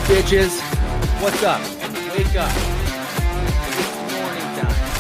bitches. What's up? Wake up. It's morning time.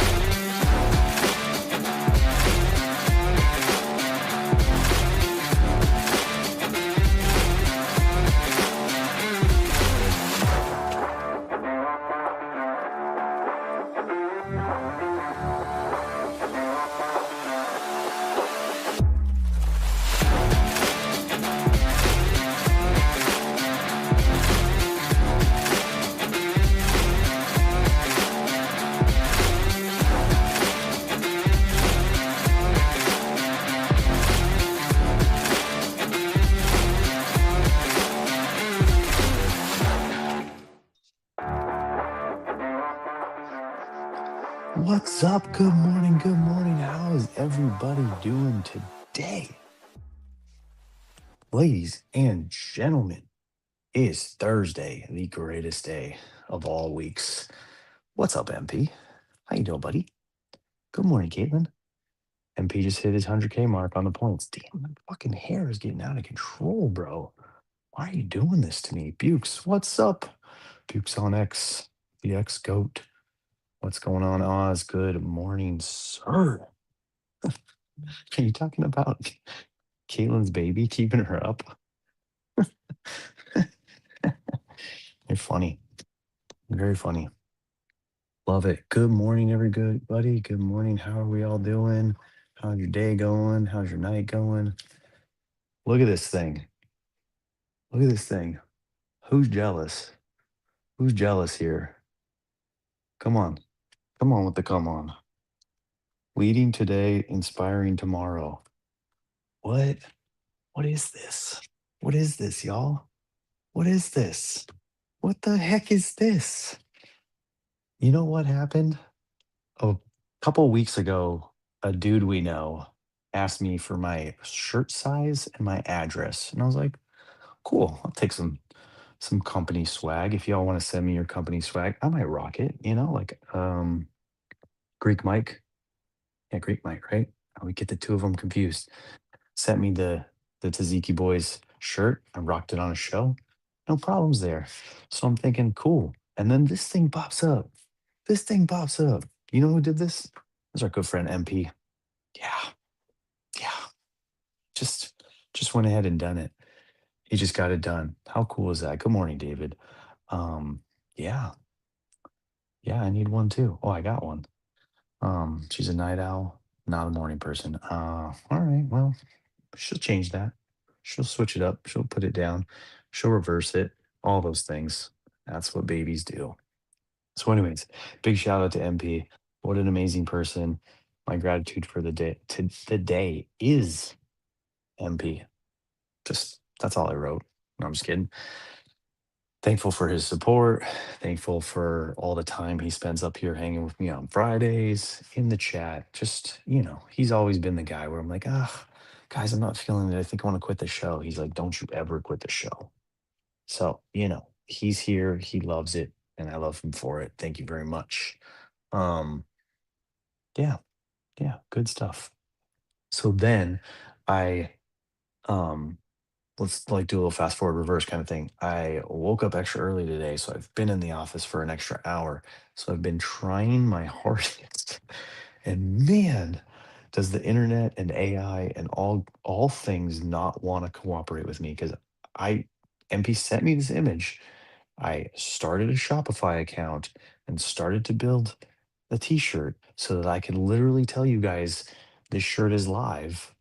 What's up? Good morning. Good morning. How is everybody doing today? Ladies and gentlemen, it is Thursday, the greatest day of all weeks. What's up, MP? How you doing, buddy? Good morning, Caitlin. MP just hit his 100K mark on the points. Damn, my fucking hair is getting out of control, bro. Why are you doing this to me? Bukes, what's up? Bukes on X, the X goat. What's going on, Oz? Good morning, sir. Are you talking about Caitlin's baby keeping her up? You're funny. Very funny. Love it. Good morning, everybody. Good morning. How are we all doing? How's your day going? How's your night going? Look at this thing. Look at this thing. Who's jealous? Who's jealous here? Come on. Come on with the come on. Leading today, inspiring tomorrow. What? What is this? What is this, y'all? What is this? What the heck is this? You know what happened? A couple weeks ago, a dude we know asked me for my shirt size and my address, and I was like, "Cool, I'll take some company swag. If y'all want to send me your company swag, I might rock it." Like Greek Mike, yeah, Greek Mike, right? We get the two of them confused. Sent me the Tzatziki Boys shirt. I rocked it on a show. No problems there. So I'm thinking, cool. And then this thing pops up. This thing pops up. You know who did this? This is our good friend MP. Yeah, yeah. Just went ahead and done it. He just got it done. How cool is that? Good morning, David. Um, yeah, yeah, I need one too. Oh, I got one. She's a night owl, not a morning person. All right, well, she'll change that. She'll switch it up. She'll put it down. She'll reverse it. All those things. That's what babies do. So, anyways, big shout out to MP. What an amazing person. My gratitude for the day. The day is MP. Just that's all I wrote. No, I'm just kidding. Thankful for his support. Thankful for all the time he spends up here hanging with me on Fridays in the chat. Just, he's always been the guy where I'm like, guys, I'm not feeling it. I think I want to quit the show. He's like, don't you ever quit the show. So, he's here. He loves it. And I love him for it. Thank you very much. Um, yeah, yeah, good stuff. So then I um let's like do a little fast forward reverse kind of thing. I woke up extra early today, so I've been in the office for an extra hour. So I've been trying my hardest. And man, does the internet and AI and all things not want to cooperate with me because I MP sent me this image. I started a Shopify account and started to build a t-shirt so that I could literally tell you guys this shirt is live,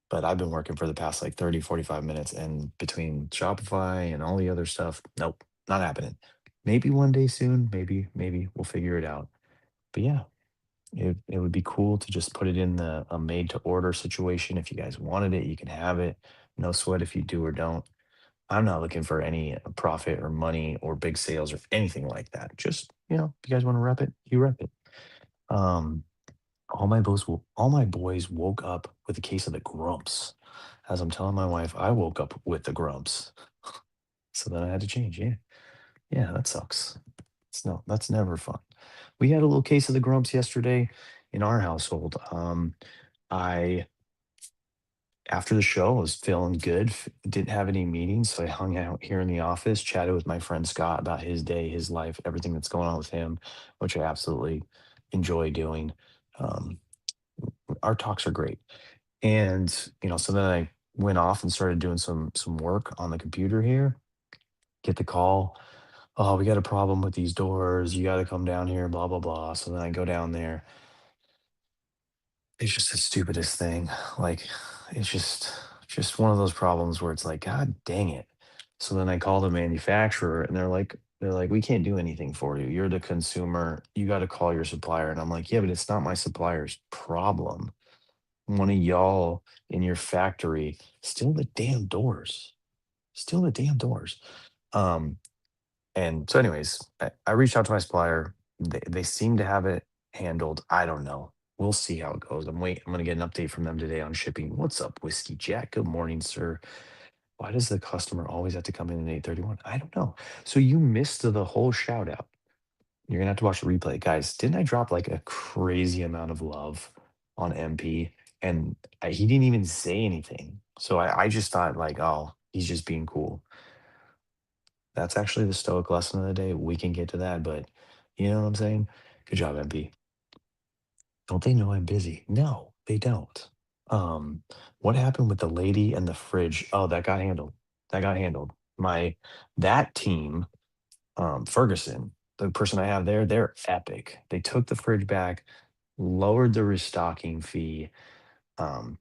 but I've been working for the past like 30, 45 minutes, and between Shopify and all the other stuff, nope, not happening. Maybe one day soon, maybe we'll figure it out. But yeah, it would be cool to just put it in the a made to order situation. If you guys wanted it, you can have it. No sweat if you do or don't. I'm not looking for any profit or money or big sales or anything like that. Just, if you guys want to rep it, you rep it. Um, all my boys woke up with a case of the grumps. As I'm telling my wife, I woke up with the grumps. So then I had to change. Yeah. Yeah, that sucks. That's never fun. We had a little case of the grumps yesterday in our household. I After the show, I was feeling good. Didn't have any meetings, so I hung out here in the office, chatted with my friend Scott about his day, his life, everything that's going on with him, which I absolutely enjoy doing. Um, our talks are great, and so then I went off and started doing some work on the computer here. Get the call. Oh, we got a problem with these doors. You got to come down here. Blah blah blah. So then I go down there. It's just the stupidest thing. Like, it's just one of those problems where it's like, God dang it. So then I call the manufacturer and they're like, we can't do anything for you. You're the consumer. You got to call your supplier. And I'm like, yeah, but it's not my supplier's problem. One of y'all in your factory steal the damn doors. Steal the damn doors. Um, and so, anyways, I reached out to my supplier. They seem to have it handled. I don't know. We'll see how it goes. I'm gonna get an update from them today on shipping. What's up, Whiskey Jack? Good morning, sir. Why does the customer always have to come in at 8:31? I don't know. So you missed the whole shout out. You're gonna have to watch the replay. Guys, didn't I drop like a crazy amount of love on MP? And he didn't even say anything. So I just thought like, oh, he's just being cool. That's actually the stoic lesson of the day. We can get to that, but you know what I'm saying? Good job, MP. Don't they know I'm busy? No, they don't. Um, what happened with the lady and the fridge? Oh, that got handled. That got handled. My that team, Ferguson, the person I have there, they're epic. They took the fridge back, lowered the restocking fee.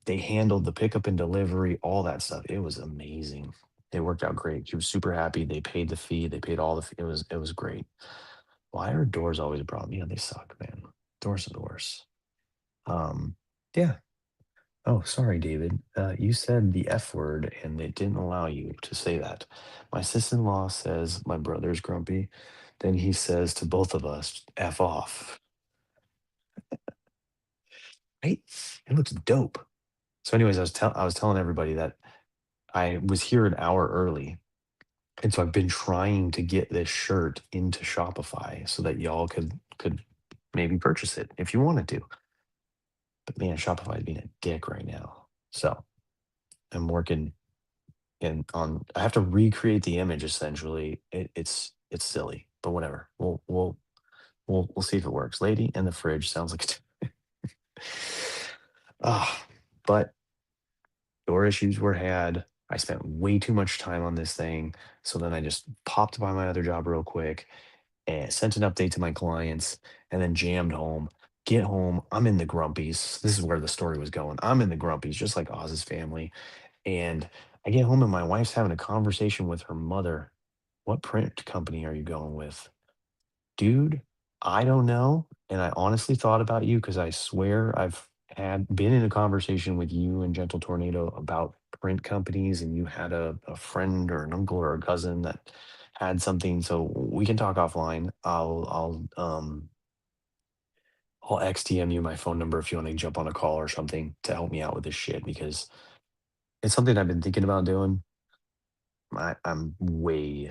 They handled the pickup and delivery, all that stuff. It was amazing. It worked out great. She was super happy. They paid the fee. They paid all the fee. It was great. Why are doors always a problem? Yeah, they suck, man. Doors are the worst. Um, yeah. Oh, sorry, David. You said the F word and it didn't allow you to say that. My sister-in-law says my brother's grumpy. Then he says to both of us, F off. Right? It looks dope. So, anyways, I was telling everybody that I was here an hour early. And so I've been trying to get this shirt into Shopify so that y'all could maybe purchase it if you wanted to. But man, Shopify is being a dick right now. So I'm working and on I have to recreate the image essentially. It's silly, but whatever. We'll see if it works. Lady in the fridge sounds like ah, but door issues were had. I spent way too much time on this thing. So then I just popped by my other job real quick and sent an update to my clients and then jammed home. Get home, I'm in the grumpies. This is where the story was going. I'm in the grumpies, just like Oz's family. And I get home and my wife's having a conversation with her mother. What print company are you going with? Dude, I don't know. And I honestly thought about you because I swear I've had been in a conversation with you and Gentle Tornado about print companies, and you had a friend or an uncle or a cousin that had something. So we can talk offline. I'll XTM you my phone number if you want to jump on a call or something to help me out with this shit because it's something I've been thinking about doing. I'm way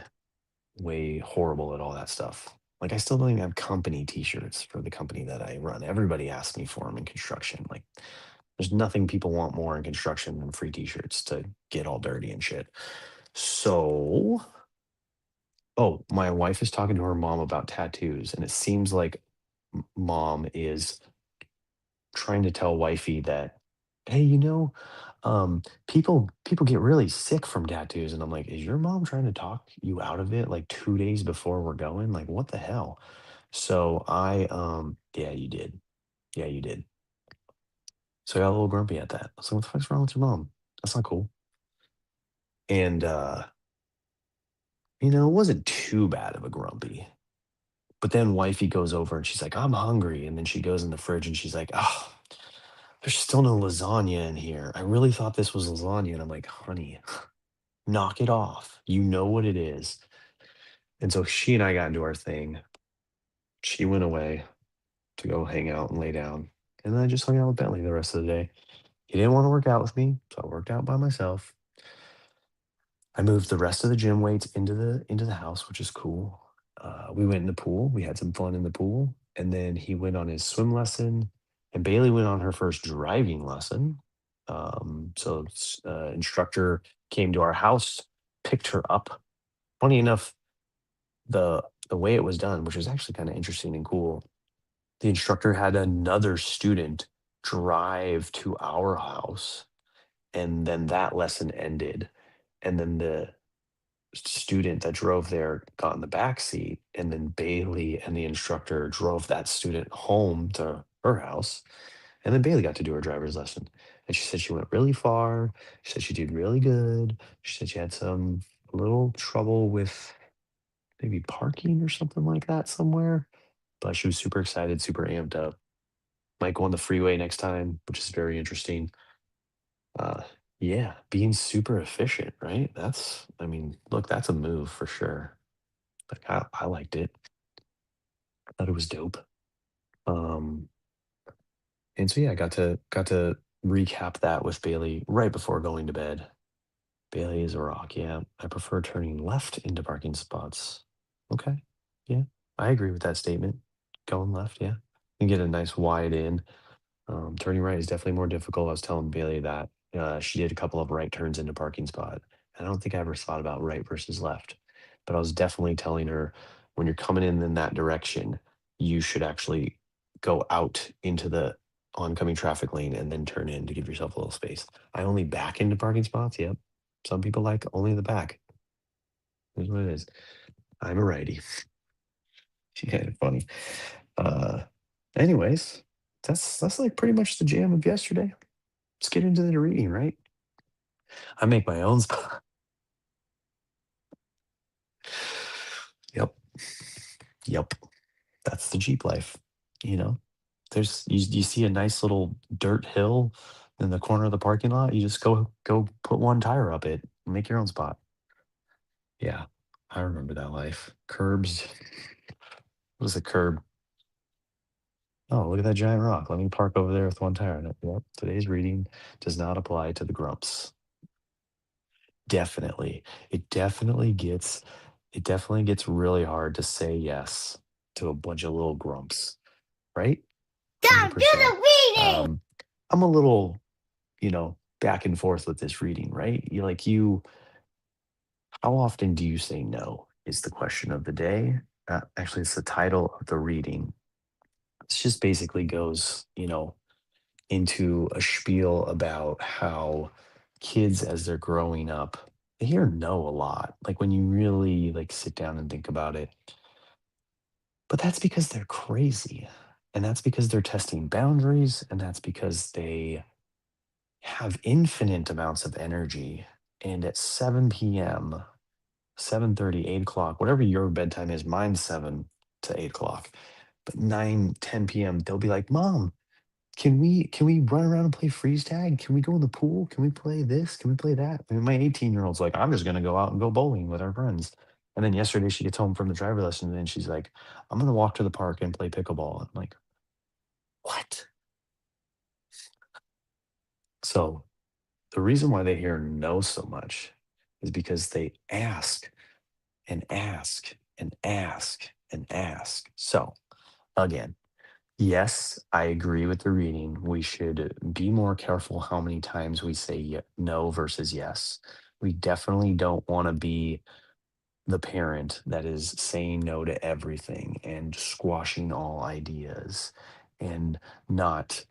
horrible at all that stuff. Like I still don't even have company t-shirts for the company that I run. Everybody asks me for them in construction. Like there's nothing people want more in construction than free t-shirts to get all dirty and shit. So, oh, my wife is talking to her mom about tattoos, and it seems like mom is trying to tell wifey that, hey, people get really sick from tattoos, and I'm like, is your mom trying to talk you out of it like 2 days before we're going? Like, what the hell? So yeah, you did. Yeah, you did. So I got a little grumpy at that. I was like, what the fuck's wrong with your mom? That's not cool. And it wasn't too bad of a grumpy. But then wifey goes over and she's like, I'm hungry. And then she goes in the fridge and she's like, oh, there's still no lasagna in here. I really thought this was lasagna. And I'm like, honey, knock it off. You know what it is. And so she and I got into our thing. She went away to go hang out and lay down. And then I just hung out with Bentley the rest of the day. He didn't want to work out with me, so I worked out by myself. I moved the rest of the gym weights into the house, which is cool. We went in the pool. We had some fun in the pool, and then he went on his swim lesson, and Bailey went on her first driving lesson. Instructor came to our house, picked her up. Funny enough, the way it was done, which was actually kind of interesting and cool, the instructor had another student drive to our house, and then that lesson ended. And then the student that drove there got in the back seat, and then Bailey and the instructor drove that student home to her house. And then Bailey got to do her driver's lesson. And she said she went really far. She said she did really good. She said she had some little trouble with maybe parking or something like that somewhere. But she was super excited, super amped up. Might go on the freeway next time, which is very interesting. Uh, yeah, being super efficient, right? I mean, look, that's a move for sure. Like I liked it. Thought it was dope. Um, and so yeah, I got to recap that with Bailey right before going to bed. Bailey is a rock. Yeah, I prefer turning left into parking spots. Okay. Yeah, I agree with that statement. Going left, yeah. You get a nice wide in. Turning right is definitely more difficult. I was telling Bailey that she did a couple of right turns into parking spot. And I don't think I ever thought about right versus left, but I was definitely telling her when you're coming in that direction, you should actually go out into the oncoming traffic lane and then turn in to give yourself a little space. I only back into parking spots. Yep. Some people like only the back. Here's what it is. I'm a righty. Yeah, funny. Uh, anyways, that's like pretty much the jam of yesterday. Let's get into the reading, right? I make my own spot. Yep. Yep. That's the Jeep life. You know, you see a nice little dirt hill in the corner of the parking lot. You just go put one tire up it, and make your own spot. Yeah, I remember that life. Curbs. What is a curb? Oh, look at that giant rock. Let me park over there with one tire in it. Yep. Today's reading does not apply to the grumps. Definitely. It definitely gets really hard to say yes to a bunch of little grumps, right? Time to do 100%. the reading! I'm a little, back and forth with this reading, right? How often do you say no is the question of the day. Actually, it's the title of the reading. It just basically goes, into a spiel about how kids as they're growing up, they hear no a lot. Like when you really like sit down and think about it. But that's because they're crazy. And that's because they're testing boundaries, and that's because they have infinite amounts of energy. And at 7 p.m., 7:30, 8 o'clock, whatever your bedtime is, mine's 7 to 8 o'clock. But 9, 10 p.m., they'll be like, Mom, can we run around and play freeze tag? Can we go in the pool? Can we play this? Can we play that? And my 18-year-old's like, I'm just gonna go out and go bowling with our friends. And then yesterday she gets home from the driver lesson and she's like, I'm gonna walk to the park and play pickleball. I'm like, what? So the reason why they hear no so much is because they ask and ask and ask and ask. So again, yes, I agree with the reading. We should be more careful how many times we say no versus yes. We definitely don't want to be the parent that is saying no to everything and squashing all ideas and not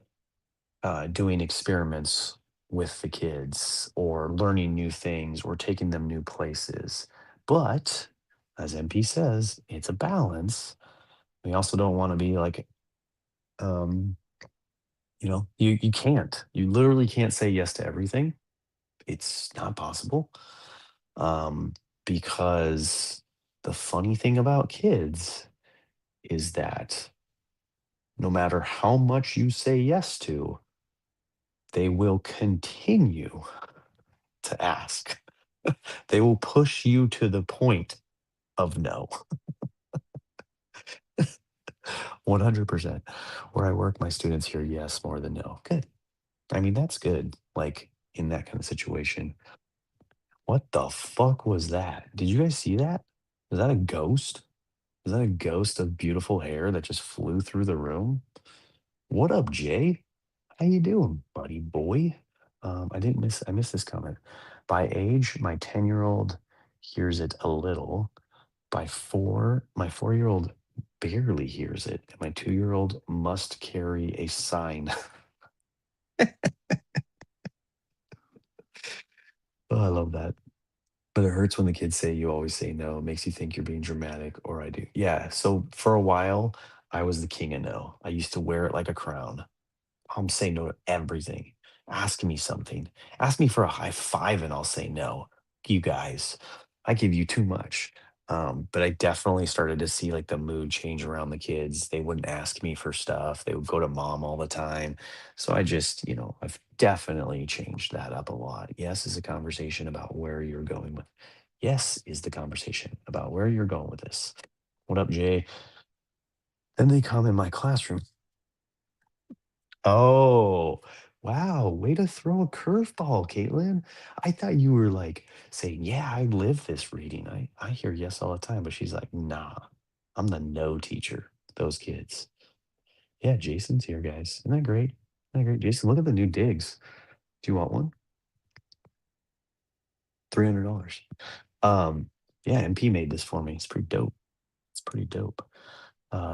doing experiments with the kids or learning new things or taking them new places. But as MP says, it's a balance. We also don't want to be like, um, you can't. You literally can't say yes to everything. It's not possible. Um, because the funny thing about kids is that no matter how much you say yes to, they will continue to ask. They will push you to the point of no. 100%. Where I work, my students hear yes more than no. Good. I mean, that's good. Like in that kind of situation. What the fuck was that? Did you guys see that? Was that a ghost? Was that a ghost of beautiful hair that just flew through the room? What up, Jay? How you doing, buddy boy? I missed this comment. By age, my 10-year-old hears it a little. By 4, my 4-year-old barely hears it, and my 2-year-old must carry a sign. Oh, I love that. But it hurts when the kids say you always say no. It makes you think you're being dramatic, or I do. Yeah. So for a while, I was the king of no. I used to wear it like a crown. Say no to everything. Ask me something. Ask me for a high five and I'll say no. You guys, I give you too much. But I definitely started to see like the mood change around the kids. They wouldn't ask me for stuff. They would go to mom all the time. So I just, I've definitely changed that up a lot. Yes is a conversation about where you're going with. Yes is the conversation about where you're going with this. What up, Jay? Then they come in my classroom. Oh, wow. Way to throw a curveball, Caitlin. I thought you were like saying, yeah, I live this reading. I hear yes all the time, but she's like, nah, I'm the no teacher. Those kids. Yeah, Jason's here, guys. Isn't that great? Isn't that great? Jason, look at the new digs. Do you want one? $300. Yeah, MP made this for me. It's pretty dope. It's pretty dope.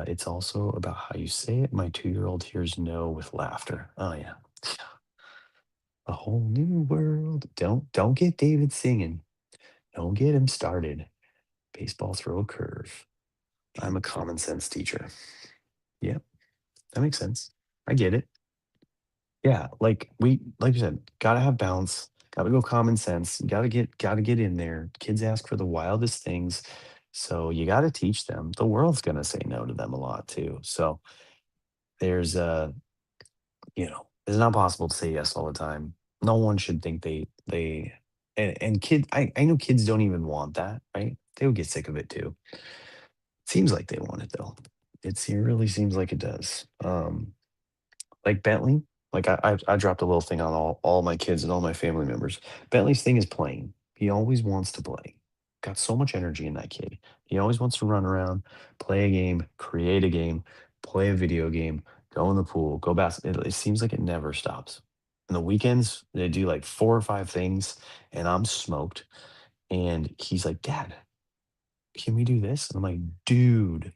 It's also about how you say it. My 2-year-old hears no with laughter. Oh yeah. A whole new world. Don't get David singing. Don't get him started. Baseball throw a curve. I'm a common sense teacher. Yep, that makes sense. I get it. Yeah, like you said, gotta have balance. Gotta go common sense. Gotta get in there. Kids ask for the wildest things. So you gotta teach them. The world's gonna say no to them a lot too. So there's it's not possible to say yes all the time. No one should think and kid I know kids don't even want that, right? They would get sick of it too. Seems like they want it though. It really seems like it does. Like Bentley, like I dropped a little thing on all my kids and all my family members. Bentley's thing is playing. He always wants to play. Got so much energy in that kid. He always wants to run around, play a game, create a game, play a video game, go in the pool, go it seems like it never stops. And the weekends, they do like 4 or 5 things, and I'm smoked. And he's like, Dad, can we do this? And I'm like, dude,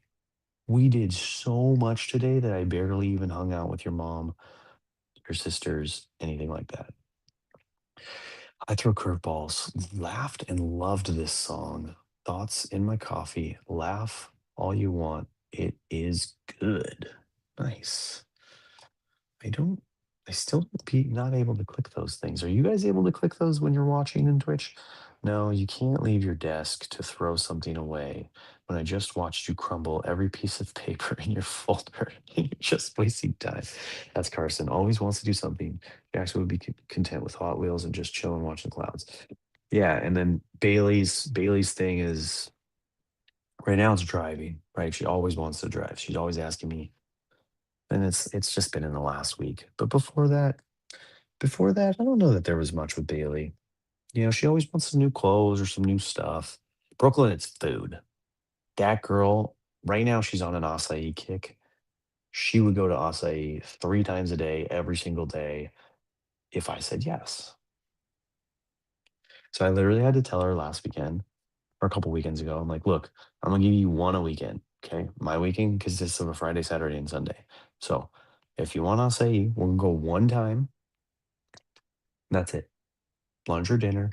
we did so much today that I barely even hung out with your mom, your sisters, anything like that. I throw curveballs. Laughed and loved this song. Thoughts in my coffee. Laugh all you want. It is good. Nice. I don't. I still be not able to click those things. Are you guys able to click those when you're watching in Twitch? No, you can't leave your desk to throw something away when I just watched you crumble every piece of paper in your folder. You're just wasting time. That's Carson. Always wants to do something. Jackson would be content with Hot Wheels and just chill and watch the clouds. Yeah, and then Bailey's thing is right now it's driving, right? She always wants to drive. She's always asking me, and it's just been in the last week. But before that, I don't know that there was much with Bailey. She always wants some new clothes or some new stuff. Brooklyn, it's food. That girl, right now, she's on an acai kick. She would go to acai 3 times a day, every single day, if I said yes. So I literally had to tell her last weekend or a couple weekends ago. I'm like, look, I'm gonna give you one a weekend. Okay. My weekend consists of a Friday, Saturday, and Sunday. So if you want acai, we'll go one time. That's it. Lunch or dinner,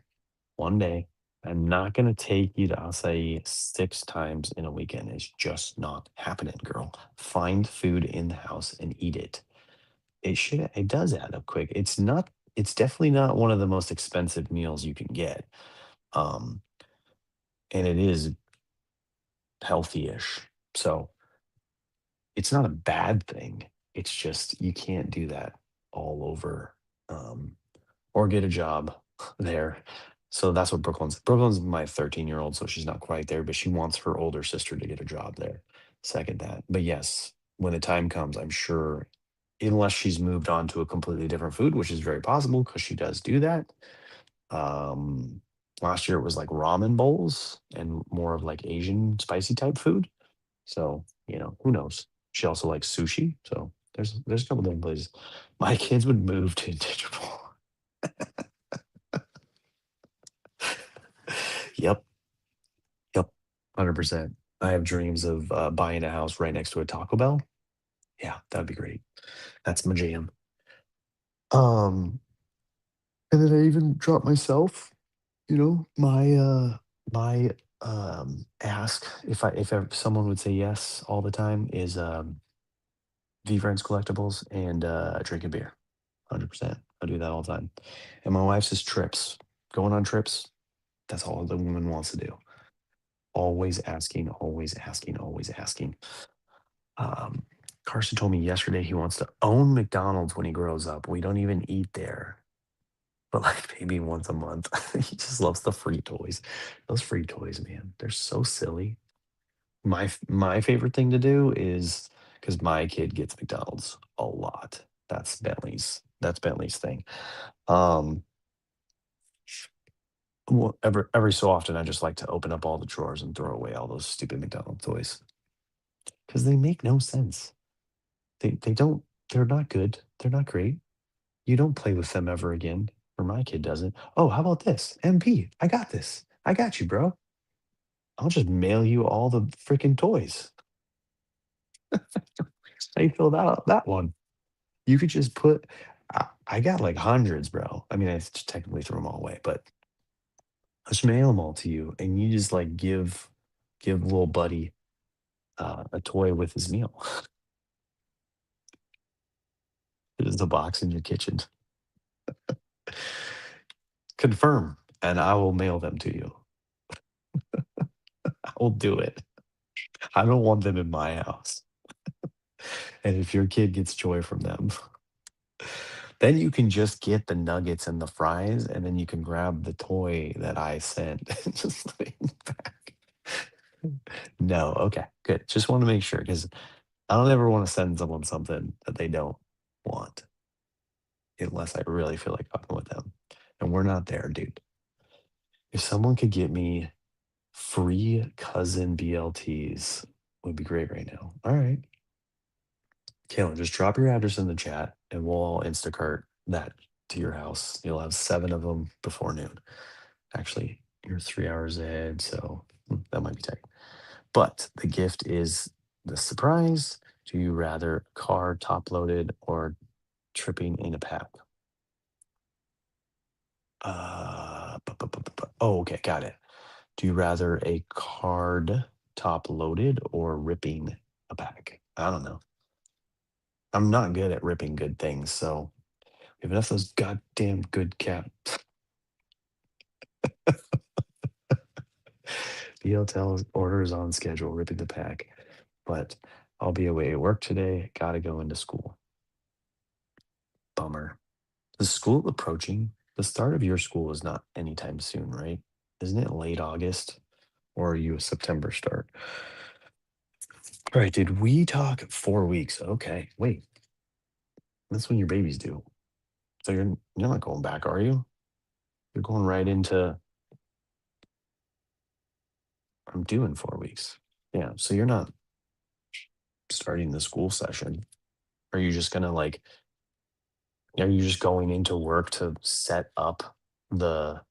one day. I'm not gonna take you to acai 6 times in a weekend. It's just not happening, girl. Find food in the house and eat it. It does add up quick. It's definitely not one of the most expensive meals you can get. Um, and it is healthy-ish. So it's not a bad thing. It's just you can't do that all over. Or get a job there. So that's what Brooklyn's my 13-year-old, so she's not quite there, but she wants her older sister to get a job there. Second that. But yes, when the time comes, I'm sure, unless she's moved on to a completely different food, which is very possible because she does do that. Um, Last year it was like ramen bowls and more of like Asian spicy type food. So, who knows? She also likes sushi. So there's a couple different places. My kids would move to Digital. 100%. I have dreams of buying a house right next to a Taco Bell. Yeah, that'd be great. That's my jam. Um, and then I even dropped myself, my ask if ever someone would say yes all the time is V Friends collectibles and drinking beer. 100%. I do that all the time. And my wife says trips. Going on trips, that's all the woman wants to do. Always asking, always asking, always asking. Um, Carson told me yesterday he wants to own McDonald's when he grows up. We don't even eat there, but like maybe once a month. He just loves the free toys. Those free toys, man, they're so silly. My favorite thing to do is because my kid gets McDonald's a lot. That's Bentley's thing. Um, well, every so often, I just like to open up all the drawers and throw away all those stupid McDonald's toys because they make no sense. They don't. They're not good. They're not great. You don't play with them ever again. Or my kid doesn't. Oh, how about this? MP, I got this. I got you, bro. I'll just mail you all the freaking toys. How you feel about that one? You could just put. I got like hundreds, bro. I mean, I just technically threw them all away, but I just mail them all to you, and you just like give little buddy a toy with his meal. There's a box in your kitchen. Confirm, and I will mail them to you. I will do it. I don't want them in my house. And if your kid gets joy from them, then you can just get the nuggets and the fries, and then you can grab the toy that I sent and just lay in the back. No, okay, good. Just want to make sure because I don't ever want to send someone something that they don't want unless I really feel like fucking with them. And we're not there, dude. If someone could get me free cousin BLTs, would be great right now. All right. Kayla, just drop your address in the chat and we'll all Instacart that to your house. You'll have 7 of them before noon. Actually, you're 3 hours ahead, so that might be tight. But the gift is the surprise. Do you rather car top loaded or tripping in a pack? Oh, okay, got it. Do you rather a card top loaded or ripping a pack? I don't know. I'm not good at ripping good things, so we have enough of those goddamn good cat. BL tells orders on schedule, ripping the pack. But I'll be away at work today. Gotta go into school. Bummer. Is school approaching? The start of your school is not anytime soon, right? Isn't it late August? Or are you a September start? All right, did we talk 4 weeks? Okay, wait. That's when your baby's due. So you're not going back, are you? You're going right into I'm due in 4 weeks. Yeah. So you're not starting the school session. Are you just gonna like are you just going into work to set up the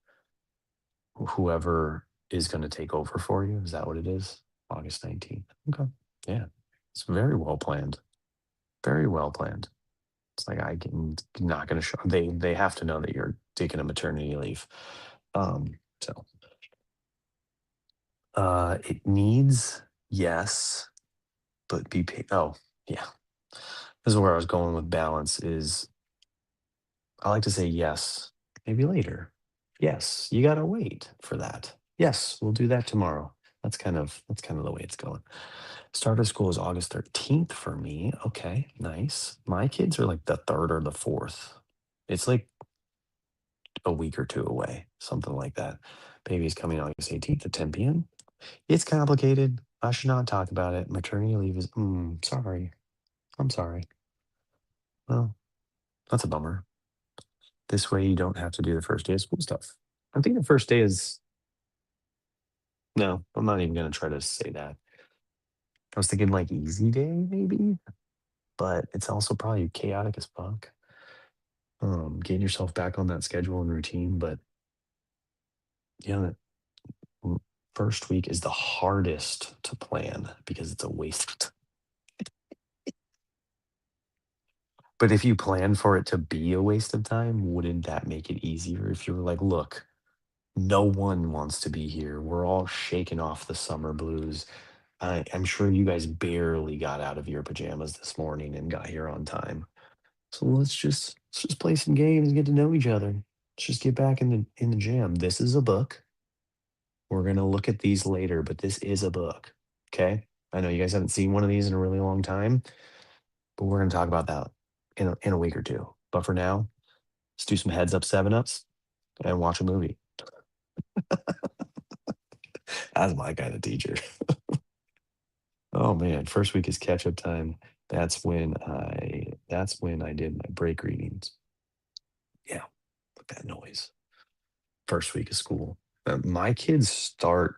whoever is gonna take over for you? Is that what it is? August 19th. Okay. Yeah. It's very well planned. Very well planned. It's like I can not gonna show they have to know that you're taking a maternity leave. So it needs yes, but be paid. Oh, yeah. This is where I was going with balance is I like to say yes, maybe later. Yes, you gotta wait for that. Yes, we'll do that tomorrow. That's kind of the way it's going. Start of school is August 13th for me. Okay, nice. My kids are like the third or the fourth. It's like a week or two away, something like that. Baby's coming August 18th at 10 p.m. It's complicated. I should not talk about it. Maternity leave is sorry. I'm sorry. Well, that's a bummer. This way you don't have to do the first day of school stuff. I think the first day is no, I'm not even gonna try to say that. I was thinking like easy day maybe, but it's also probably chaotic as fuck. Getting yourself back on that schedule and routine, but yeah, first week is the hardest to plan because it's a waste of time. But if you plan for it to be a waste of time, wouldn't that make it easier if you were like, look, no one wants to be here. We're all shaking off the summer blues. I'm sure you guys barely got out of your pajamas this morning and got here on time. So let's just play some games and get to know each other. Let's just get back in the jam. This is a book. We're gonna look at these later, but this is a book. Okay. I know you guys haven't seen one of these in a really long time, but we're gonna talk about that in a week or two. But for now, let's do some heads up 7-ups and watch a movie. That's my kind of teacher. Oh man, first week is catch up time. That's when I did my break readings. Yeah, that noise. First week of school. My kids start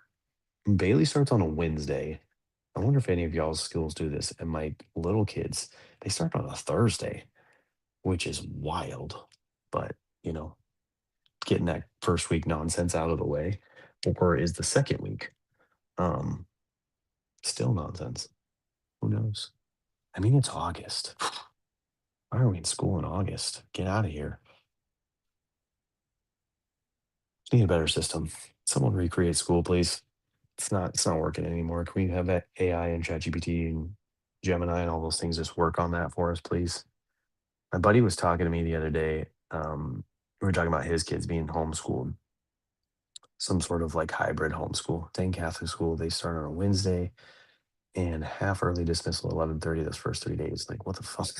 Bailey starts on a Wednesday. I wonder if any of y'all's schools do this. And my little kids, they start on a Thursday, which is wild. But, you know, getting that first week nonsense out of the way, or is the second week um still nonsense? Who knows? I mean, it's August. Why are we in school in August? Get out of here. Need a better system. Someone recreate school, please. It's not working anymore. Can we have that AI and ChatGPT and Gemini and all those things just work on that for us, please? My buddy was talking to me the other day. We were talking about his kids being homeschooled, some sort of like hybrid homeschool. Dane Catholic school. They start on a Wednesday and half early dismissal 11:30 those first 3 days. Like what the fuck?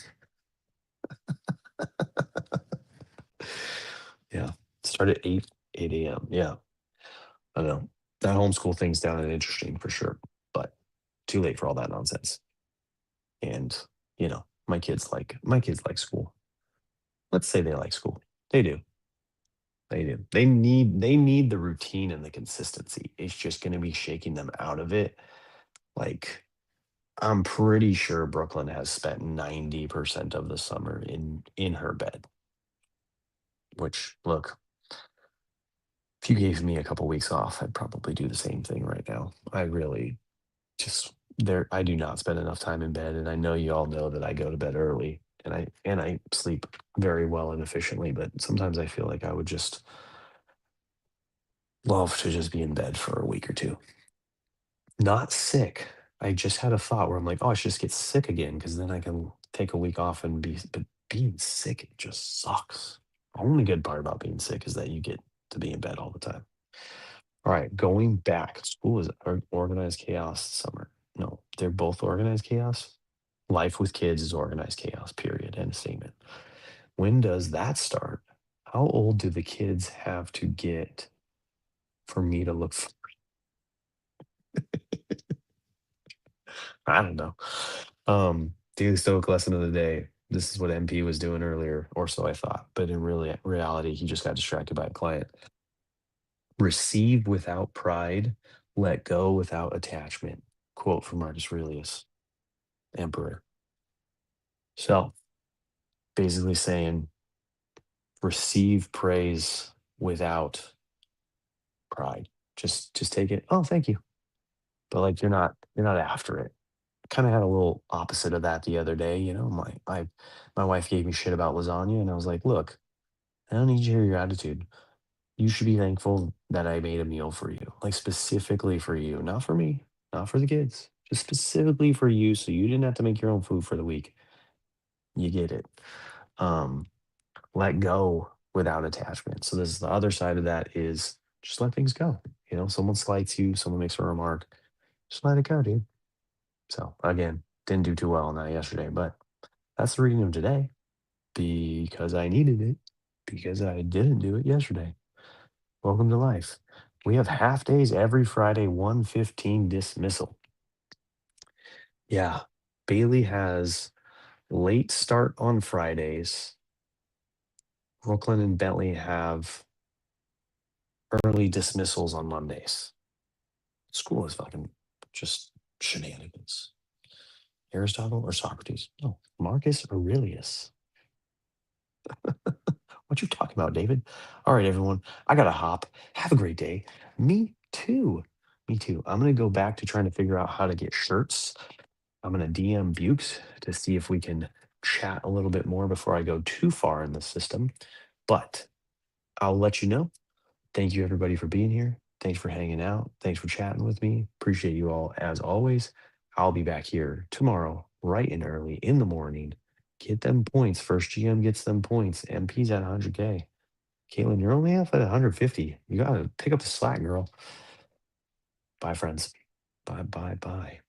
Yeah, start at 8 a.m. Yeah, I know that homeschool thing's down and interesting for sure, but too late for all that nonsense. And my kids like school. Let's say they like school. They do. They do. They need the routine and the consistency. It's just going to be shaking them out of it. Like I'm pretty sure Brooklyn has spent 90% of the summer in her bed, which look, if you gave me a couple weeks off, I'd probably do the same thing right now. I really just there I do not spend enough time in bed, and I know you all know that I go to bed early and I sleep very well and efficiently, but sometimes I feel like I would just love to just be in bed for a week or two. Not sick. I just had a thought where I'm like, "Oh, I should just get sick again because then I can take a week off and be," but being sick, it just sucks. Only good part about being sick is that you get to be in bed all the time. All right, going back, school is organized chaos this summer. No, they're both organized chaos. Life with kids is organized chaos, period. End of statement. When does that start? How old do the kids have to get for me to look I don't know. Daily Stoic lesson of the day. This is what MP was doing earlier, or so I thought. But in really reality, he just got distracted by a client. Receive without pride, let go without attachment. Quote from Marcus Aurelius, Emperor. So basically saying receive praise without pride. Just take it. Oh, thank you. But like you're not after it. Kind of had a little opposite of that the other day. My wife gave me shit about lasagna, and I was like, look, I don't need to hear your attitude. You should be thankful that I made a meal for you, like specifically for you, not for me, not for the kids, just specifically for you, so you didn't have to make your own food for the week. You get it. Um, let go without attachment. So this is the other side of that is just let things go. Someone slights you, someone makes a remark, just let it go, dude. So again, didn't do too well on that yesterday, but that's the reading of today because I needed it because I didn't do it yesterday. Welcome to life. We have half days every Friday, 1:15 dismissal. Yeah. Bailey has late start on Fridays. Brooklyn and Bentley have early dismissals on Mondays. School is fucking just shenanigans. Aristotle or Socrates? No, Marcus Aurelius. What you talking about, David? All right, everyone. I gotta hop. Have a great day. Me too. Me too. I'm gonna go back to trying to figure out how to get shirts. I'm gonna DM Bukes to see if we can chat a little bit more before I go too far in the system. But I'll let you know. Thank you everybody for being here. Thanks for hanging out. Thanks for chatting with me. Appreciate you all as always. I'll be back here tomorrow, bright and early in the morning. Get them points. First GM gets them points. MP's at 100K. Caitlin, you're only half at 150. You gotta pick up the slack, girl. Bye, friends. Bye, bye, bye.